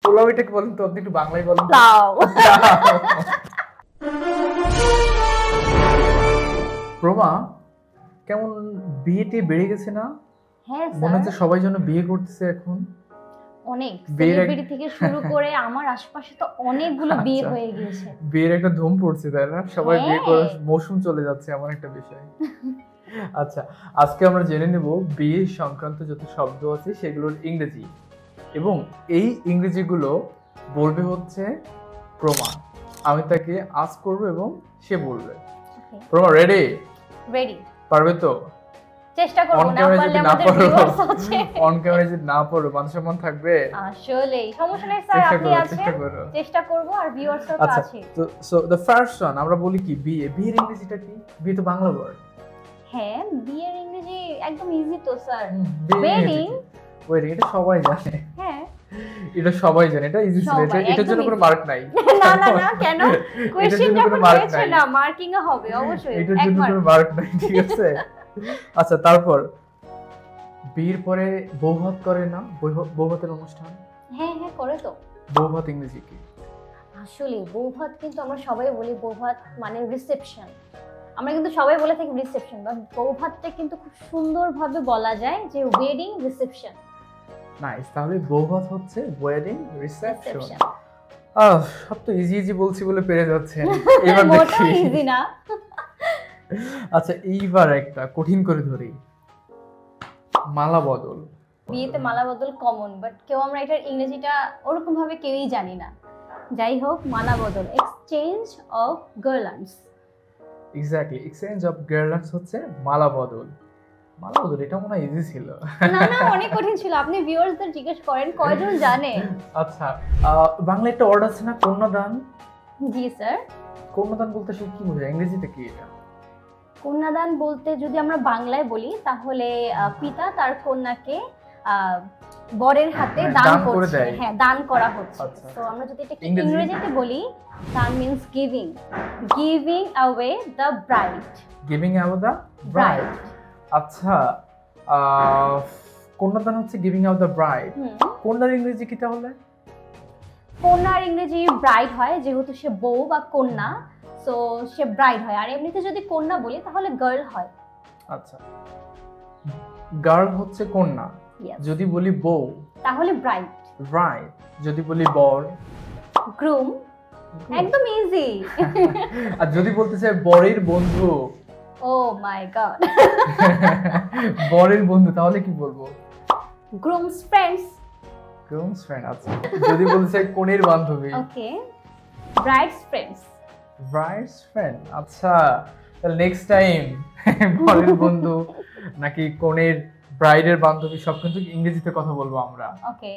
পোলাও এটাকে বলেন তো, আপনি একটু বাংলায় বলেন। পোলাও। প্রমা, কেমন বিয়েতে বেড়ে গেছে না? হ্যাঁ মনে স্যার, হচ্ছে সবাই যেন বিয়ে করতেছে এখন। অনেক বিয়ের সেলিব্রিটি থেকে শুরু করে আমার আশপাশে তো অনেকগুলো বিয়ে আচ্ছা, হয়ে গিয়েছে। বিয়ের একটা ধুম পড়ছে তাই না? সবাই বিয়ে হ্যাঁ। করার মৌসুম চলে যাচ্ছে, এমন একটা বিষয়। আচ্ছা, আজকে আমরা জেনে নেব বিয়ে সংক্রান্ত যত শব্দ আছে সেগুলোর ইংরেজি, এবং এই ইংরেজিগুলো বলবে হচ্ছে প্রমা। আমি তাকে আস্ক করব এবং সে বলবে। প্রমা রেডি? রেডি। পারবে তো? চেষ্টা করব, অন না ক্যামেরা পারলে যদি না আমাদের পারো, ভিউয়ার্স আছে। অন ক্যামেরা যদি না পারো মান সম্মান থাকবে। আসলে সমস্যা নেই স্যার, চেষ্টা আপনি করো, আছেন, চেষ্টা করো। চেষ্টা করব, আর ভিউয়ার্সও তো আচ্ছা, আছে। তো সো দ্য ফার্স্ট ওয়ান আমরা বলি কি বিয়ে। বিয়ের ইংরেজিটা কি? বিয়ে তো বাংলা ওয়ার্ড। হ্যাঁ, বিয়ের ইংরেজি একদম ইজি তো স্যার। ওয়েডিং। ওয়েডিং। ওয়েডিং এটা সবাই জানে। হ্যাঁ, এটা সবাই জানে, এটা ইজি ছিল। সবাই, এটার জন্য একদম কোনো easy। মার্ক নাই। না না না, কেন? এটার কোশ্চেন জন্য কোনো যখন মার্ক হয়েছে নাই। না, মার্কিং এ হবে অবশ্যই, এটার এক জন্য মার্ক। কোনো মার্ক নাই, ঠিক আছে? আচ্ছা, তারপর বিয়ের পরে বৌভাত করে না? বৌভাতের অনুষ্ঠান। হ্যাঁ হ্যাঁ, করে তো। বৌভাত ইংরেজি কি? আসলে বৌভাত কিন্তু আমরা সবাই বলি বৌভাত মানে রিসেপশন। আমরা কিন্তু সবাই বলে থাকি রিসেপশন, বাট বৌভাতটা কিন্তু খুব সুন্দরভাবে বলা যায় যে ওয়েডিং রিসেপশন। নাইস, তাহলে বৌভাত হচ্ছে ওয়েডিং রিসেপশন। রিসেপশন সব তো ইজি ইজি বলছি বলে পেরে যাচ্ছেন। এবার মোটেও দেখি। ইজি না। আচ্ছা, এইবার একটা কঠিন করে ধরি। মালা বদল। বিয়েতে মালা বদল কমন, বাট কেউ আমরা এটার ইংরেজিটা ওরকম ভাবে কেউই জানি না। যাই হোক, মালা বদল, exchange of garlands. Exactly, exchange of garlands হচ্ছে মালা বদল। মালা বদল এটা মনে হয় ইজি ছিল। না না, অনেক কঠিন ছিল। আপনি ভিউয়ার্সদের জিজ্ঞেস করেন কয়জন জানে। আচ্ছা, বাংলা একটা ওয়ার্ড আছে না, কন্যাদান। জি স্যার। কন্যাদান বলতে সে কি বোঝায়? ইংরেজিতে কি এটা? কন্যাদান বলতে যদি আমরা বাংলায় বলি তাহলে পিতা তার কন্যাকে বরের হাতে মানে দান দান করে করছে। দেয়। হ্যাঁ, দান করা হচ্ছে। আচ্ছা। তো আমরা যদি এটাকে ইংরেজি? ইংরেজিতে বলি, daan means giving, giving away the bride. Giving away the bride. আচ্ছা, কন্যাদান হচ্ছে গিভিং অ্যাওয়ে দ্য ব্রাইড। কন্যার ইংরেজি কি তাহলে? কন্যার ইংরেজি ব্রাইড হয়, যেহেতু সে বউ বা কন্যা, সো সে ব্রাইড হয়। আর এমনিতে যদি কন্যা বলি তাহলে গার্ল হয়। আচ্ছা, গার্ল হচ্ছে কন্যা। Yes. যদি বলি বউ তাহলে ব্রাইড। রাইট। যদি বলি বর, গ্রুম। একদম ইজি। আর যদি বলতে চাই বরের বন্ধু, ও মাই গড। বরের বন্ধু, তাহলে কি বলবো? Grooms friends. Grooms friend. আচ্ছা, যদি বলতে চাই কনের বান্ধবী, ওকে, ব্রাইডস ফ্রেন্ডস। Brides friend. আচ্ছা, তাহলে নেক্সট টাইম বরের বন্ধু নাকি কনের ব্রাইডের বান্ধবী সব কিন্তু ইংরেজিতে কথা বলবো আমরা। ওকে।